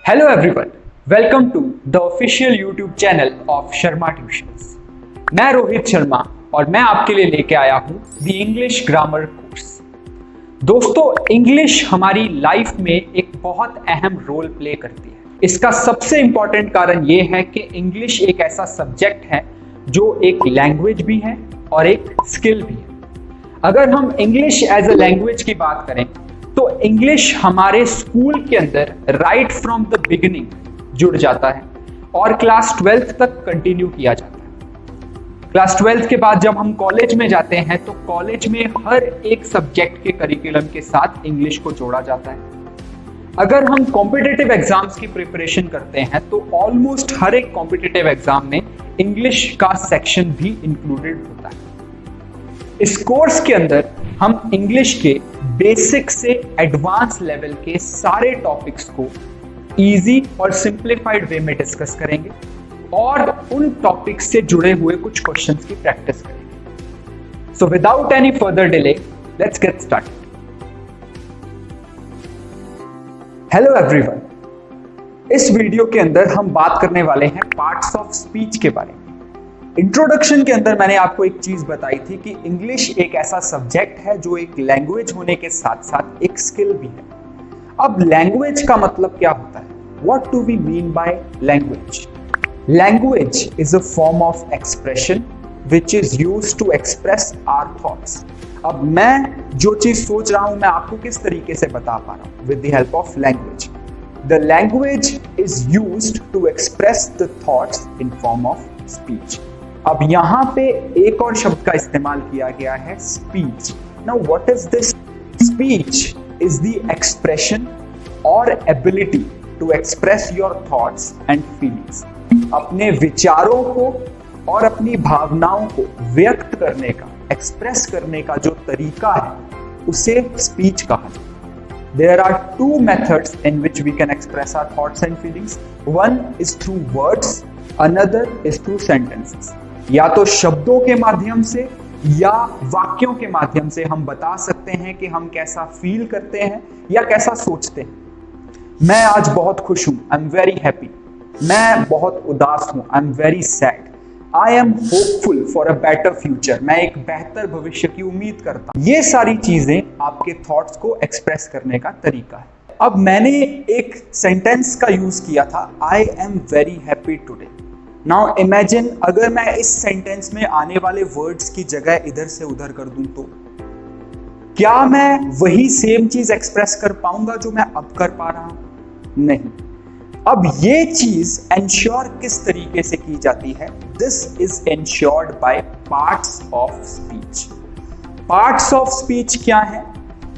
Hello everyone, welcome to the official YouTube channel of Sharma tuitions. मैं रोहित शर्मा और मैं आपके लिए लेके आया हूं द इंग्लिश ग्रामर कोर्स। दोस्तों, इंग्लिश हमारी लाइफ में एक बहुत अहम रोल प्ले करती है। इसका सबसे इंपॉर्टेंट कारण यह है कि इंग्लिश एक ऐसा सब्जेक्ट है जो एक लैंग्वेज भी है और एक स्किल भी है। अगर हम इंग्लिश एज अ लैंग्वेज की बात करें तो इंग्लिश हमारे स्कूल के अंदर राइट फ्रॉम द बिगिनिंग जुड़ जाता है और क्लास 12th तक कंटिन्यू किया जाता है। क्लास 12th के बाद जब हम कॉलेज में जाते हैं तो कॉलेज में हर एक सब्जेक्ट के करिकुलम के साथ इंग्लिश को जोड़ा जाता है। अगर हम कॉम्पिटिटिव एग्जाम्स की प्रिपरेशन करते हैं तो ऑलमोस्ट हर एक कॉम्पिटिटिव एग्जाम में इंग्लिश का सेक्शन भी इंक्लूडेड होता है। इस कोर्स के अंदर हम इंग्लिश के बेसिक से एडवांस लेवल के सारे टॉपिक्स को इजी और सिंप्लीफाइड वे में डिस्कस करेंगे और उन टॉपिक्स से जुड़े हुए कुछ क्वेश्चंस की प्रैक्टिस करेंगे। So without any further delay, let's get started. Hello everyone, इस वीडियो के अंदर हम बात करने वाले हैं पार्ट्स ऑफ स्पीच के बारे में। इंट्रोडक्शन के अंदर मैंने आपको एक चीज बताई थी कि इंग्लिश एक ऐसा सब्जेक्ट है जो एक लैंग्वेज होने के साथ साथ एक स्किल भी है। अब लैंग्वेज का मतलब क्या होता है? What do we mean by language? Language is a form of expression which is used to express our thoughts. अब मैं जो चीज सोच रहा हूं मैं आपको किस तरीके से बता पा रहा हूं? With the help of language. The language is used to express the thoughts in form of speech. अब यहां पे एक और शब्द का इस्तेमाल किया गया है, speech. Now what is this? Speech is the expression और ability to express your thoughts and feelings. अपने विचारों को और अपनी भावनाओं को व्यक्त करने का, एक्सप्रेस करने का जो तरीका है उसे स्पीच कहा जाता है। There are two methods in which we can express our thoughts and feelings. One is through words, another is through sentences. या तो शब्दों के माध्यम से या वाक्यों के माध्यम से हम बता सकते हैं कि हम कैसा फील करते हैं या कैसा सोचते हैं। मैं आज बहुत खुश हूं, आई एम वेरी हैप्पी। मैं बहुत उदास हूं, I am very sad. I am hopeful for a better future. मैं एक बेहतर भविष्य की उम्मीद करता हूं। ये सारी चीजें आपके थॉट्स को एक्सप्रेस करने का तरीका है। अब मैंने एक सेंटेंस का यूज किया था, I am very happy today. Now imagine अगर मैं इस सेंटेंस में आने वाले वर्ड्स की जगह इधर से उधर कर दूं तो क्या मैं वही सेम चीज एक्सप्रेस कर पाऊंगा जो मैं अब कर पा रहा हूं? नहीं। अब ये चीज एंश्योर किस तरीके से की जाती है? This is ensured by parts of speech. Parts of speech क्या है?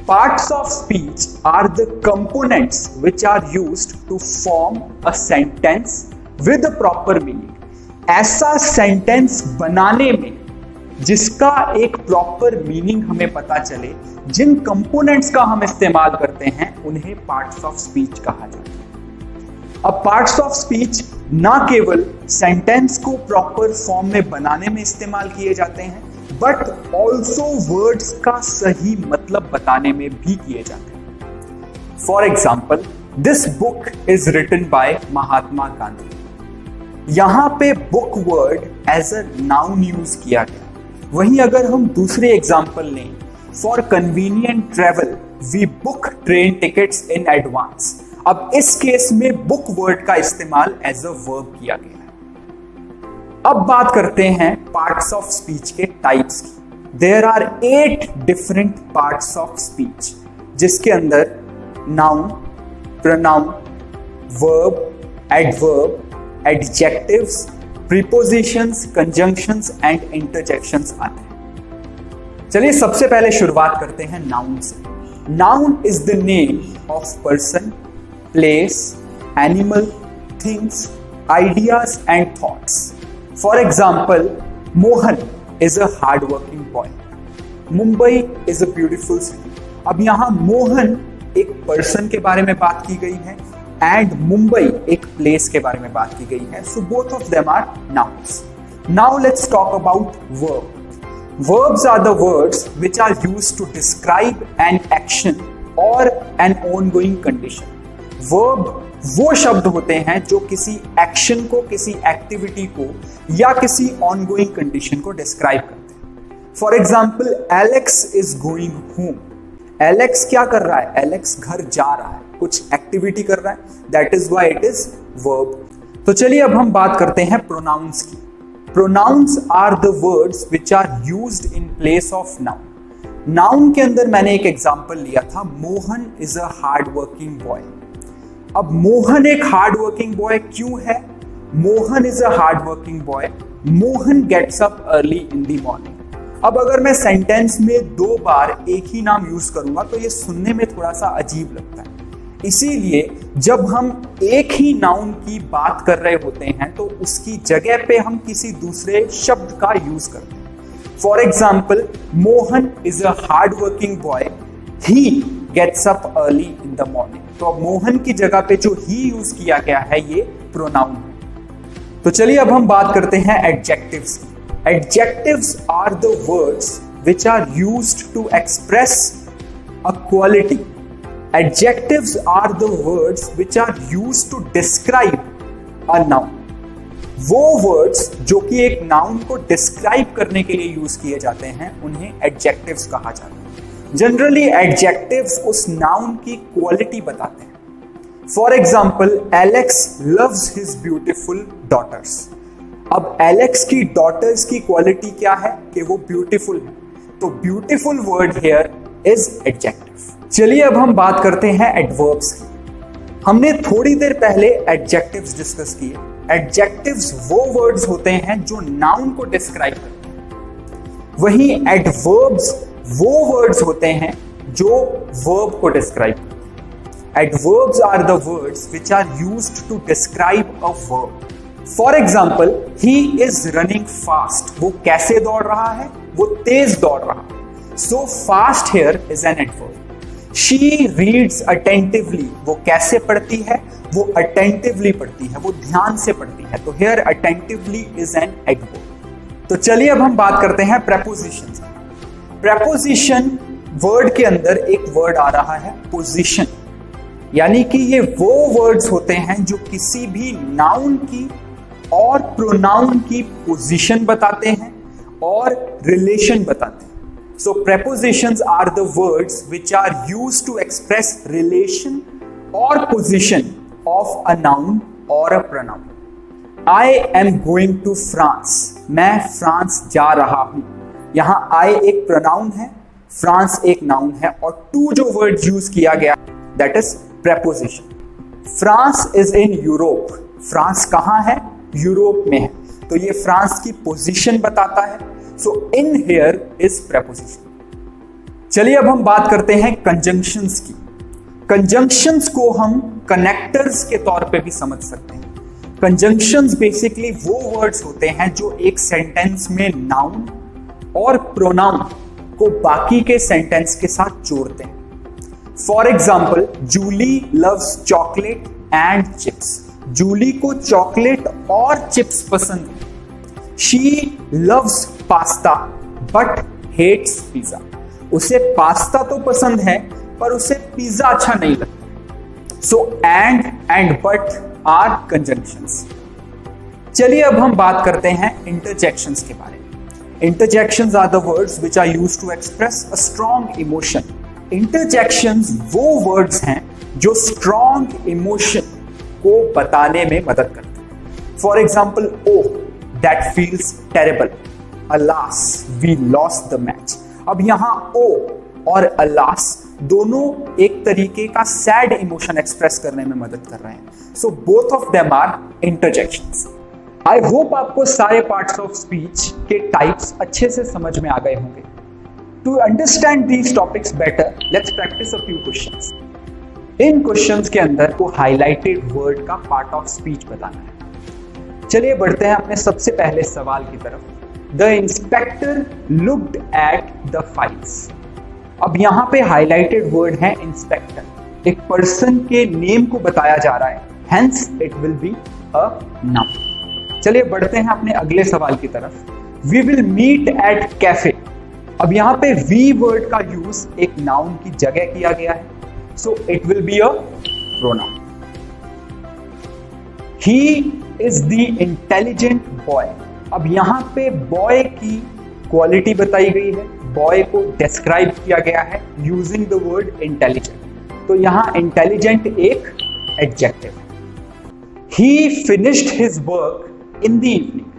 Parts of speech are the components which are used to form a sentence with a proper meaning. ऐसा सेंटेंस बनाने में जिसका एक प्रॉपर मीनिंग हमें पता चले, जिन कंपोनेंट्स का हम इस्तेमाल करते हैं उन्हें पार्ट्स ऑफ स्पीच कहा जाता है। अब पार्ट्स ऑफ स्पीच ना केवल सेंटेंस को प्रॉपर फॉर्म में बनाने में इस्तेमाल किए जाते हैं, बट ऑल्सो वर्ड्स का सही मतलब बताने में भी किए जाते हैं। For example, this book is written by Mahatma Gandhi. यहां पे book word as a noun use किया गया। वहीं अगर हम दूसरे एग्जाम्पल लें, for convenient travel we book train tickets in advance. अब इस केस में बुक वर्ड का इस्तेमाल एज अ वर्ब किया गया है। अब बात करते हैं पार्ट्स ऑफ स्पीच के टाइप्स की। There are 8 different parts of speech, जिसके अंदर noun, pronoun, verb, adverb, adjectives, prepositions, conjunctions and interjections आते हैं। चलिए सबसे पहले शुरुआत करते हैं नाउन से। Noun is the name of person, place, animal, things, ideas and thoughts. For example, Mohan is a hard working boy. Mumbai is a beautiful city. अब यहां मोहन एक पर्सन के बारे में बात की गई है एंड मुंबई एक प्लेस के बारे में बात की गई है। So both of them are nouns. Now let's talk about verb. Verbs are the words which are used to describe an action or an ongoing condition. Verb वो शब्द होते हैं जो किसी एक्शन को, किसी एक्टिविटी को या किसी ऑनगोइंग कंडीशन को डिस्क्राइब करते हैं। For example, Alex is going home. Alex क्या कर रहा है? एलेक्स घर जा रहा है, कुछ एक्टिविटी कर रहा है, that is why it is verb. तो चलिए अब हम बात करते हैं प्रोनाउंस की। Pronouns are the words which are used in place of noun. Noun के अंदर मैंने एक एग्जांपल लिया था, Mohan is a hard working boy. अब मोहन एक हार्ड वर्किंग बॉय क्यों है? Mohan is a hard working boy, Mohan gets up early in the morning. अब अगर मैं सेंटेंस में दो बार एक ही नाम यूज करूंगा तो ये सुनने में थोड़ा सा अजीब लगता है। इसीलिए जब हम एक ही नाउन की बात कर रहे होते हैं तो उसकी जगह पे हम किसी दूसरे शब्द का यूज करते हैं। For example, Mohan is a hard working boy, he gets up early in the morning. तो अब मोहन की जगह पे जो ही यूज किया गया है ये प्रोनाउन है। तो चलिए अब हम बात करते हैं एडजेक्टिव्स की। Adjectives are the words which are used to express a quality. Adjectives are the words which are used to describe a noun. वो words जो कि एक noun को describe करने के लिए use किए जाते हैं उन्हें adjectives कहा जाता है। Generally adjectives उस noun की quality बताते हैं। For example, Alex loves his beautiful daughters. अब एलेक्स की डॉटर्स की क्वालिटी क्या है कि वो ब्यूटीफुल है, तो beautiful word here is adjective. चलिए अब हम बात करते हैं एडवर्ब्स की। हमने थोड़ी देर पहले एडजेक्टिव्स डिस्कस किए। एडजेक्टिव्स वो वर्ड्स होते हैं जो नाउन को डिस्क्राइब करते हैं, वहीं एडवर्ब्स वो वर्ड्स होते हैं जो वर्ब को डिस्क्राइब करते हैं। Adverbs are the words which are used to describe a verb. For example, he is running fast. वो कैसे दौड़ रहा है? वो तेज दौड़ रहा है। So fast here is an adverb. She reads attentively. वो कैसे पढ़ती है? वो अटेंटिवली पढ़ती है, वो ध्यान से पढ़ती है। तो here attentively is an adverb. तो चलिए अब हम बात करते हैं प्रेपोजिशंस। प्रेपोजिशन वर्ड के अंदर एक वर्ड आ रहा है पोजीशन, यानी कि ये वो वर्ड्स होते हैं जो किसी भी नाउन की और प्रोनाउन की पोजीशन बताते हैं और रिलेशन बताते हैं। So prepositions are the words which are used to express relation और पोजीशन ऑफ अ नाउन और a pronoun. I am going to France. मैं फ्रांस जा रहा हूं। यहां आई एक प्रोनाउन है, फ्रांस एक नाउन है, और टू जो वर्ड यूज किया गया that is preposition. France is in Europe. France कहां है? यूरोप में है, तो ये फ्रांस की पोजीशन बताता है। सो इन हियर इज प्रेपोजिशन। चलिए अब हम बात करते हैं कंजंक्शंस की। कंजंक्शंस को हम कनेक्टर्स के तौर पे भी समझ सकते हैं। कंजंक्शंस बेसिकली वो वर्ड्स होते हैं जो एक सेंटेंस में नाउन और प्रोनाउन को बाकी के सेंटेंस के साथ जोड़ते हैं। For example, Julie loves chocolate and chips. Julie को चॉकलेट और चिप्स पसंद है। She loves pasta but hates pizza. उसे पास्ता तो पसंद है पर उसे पिज्जा अच्छा नहीं लगता। So and but are conjunctions. चलिए अब हम बात करते हैं इंटरजेक्शंस के बारे में। Interjections are the words which are used to express a strong emotion. Interjections वो वर्ड्स हैं जो स्ट्रॉन्ग इमोशन को बताने में मदद करते हैं। For example, oh that feels terrible, alas we lost the match. अब यहां ओ और अलास दोनों एक तरीके का सैड इमोशन एक्सप्रेस करने में मदद कर रहे हैं। So both of them are interjections. I hope आपको सारे पार्ट्स ऑफ स्पीच के टाइप्स अच्छे से समझ में आ गए होंगे। To understand these topics better, let's practice a few questions. इन क्वेश्चंस के अंदर को हाईलाइटेड वर्ड का पार्ट ऑफ स्पीच बताना है। चलिए बढ़ते हैं अपने सबसे पहले सवाल की तरफ। The inspector looked at the files. अब यहां पे हाईलाइटेड वर्ड है इंस्पेक्टर। एक पर्सन के नेम को बताया जा रहा है, hence it will be a noun. चलिए बढ़ते हैं अपने अगले सवाल की तरफ। We will meet at cafe. अब यहां पे वी वर्ड का यूज एक नाउन की जगह किया गया है, so it will be a pronoun. He is the intelligent boy. अब यहां पे बॉय की क्वालिटी बताई गई है, बॉय को डिस्क्राइब किया गया है यूजिंग द वर्ड इंटेलिजेंट। तो यहां इंटेलिजेंट एक एडजेक्टिव है। ही finished his work in the evening.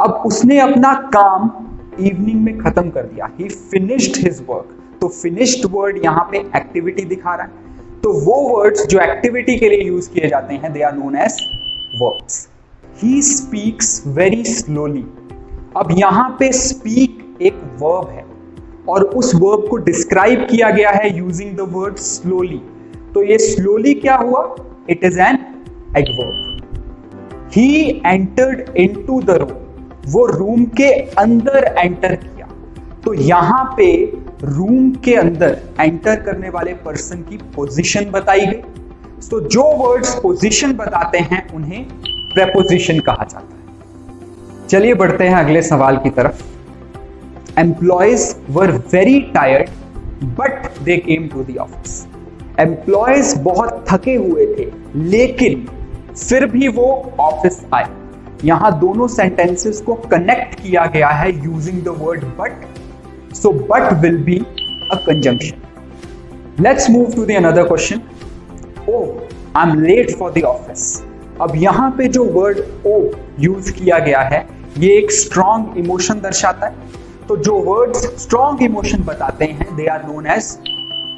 अब उसने अपना काम इवनिंग में खत्म कर दिया। ही फिनिश्ड हिज वर्क। तो फिनिश्ड वर्ड यहां पे एक्टिविटी दिखा रहा है। तो वो वर्ड्स जो एक्टिविटी के लिए यूज किए जाते हैं they are known as verbs. He speaks very slowly. अब यहां पे स्पीक एक वर्ब है और उस वर्ब को डिस्क्राइब किया गया है यूजिंग द वर्ड स्लोली। तो ये स्लोली क्या हुआ? It is an adverb. He entered into the room. वो रूम के अंदर एंटर किया। तो यहां पे रूम के अंदर एंटर करने वाले पर्सन की पोजीशन बताई गई। तो जो वर्ड्स पोजीशन बताते हैं उन्हें प्रेपोजिशन कहा जाता है। चलिए बढ़ते हैं अगले सवाल की तरफ। Employees were very tired but they came to the office. Employees बहुत थके हुए थे लेकिन फिर भी वो ऑफिस आए। यहां दोनों सेंटेंसेस को कनेक्ट किया गया है using the word but. So but will be a conjunction. Let's move to the another question. Oh, I'm late for the office. अब यहां पे जो वर्ड oh यूज किया गया है ये एक स्ट्रॉन्ग इमोशन दर्शाता है। तो जो वर्ड्स स्ट्रॉन्ग इमोशन बताते हैं they are known as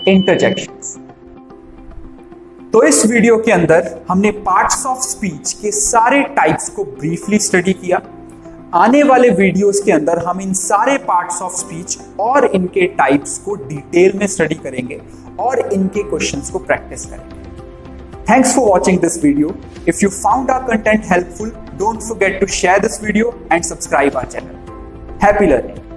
interjections. तो इस वीडियो के अंदर हमने पार्ट्स ऑफ स्पीच के सारे टाइप्स को ब्रीफली स्टडी किया। आने वाले वीडियोस के अंदर हम इन सारे पार्ट्स ऑफ स्पीच और इनके टाइप्स को डिटेल में स्टडी करेंगे और इनके क्वेश्चंस को प्रैक्टिस करेंगे। Thanks for watching this video. If you found our content helpful, don't forget to share this video and subscribe our channel. Happy learning.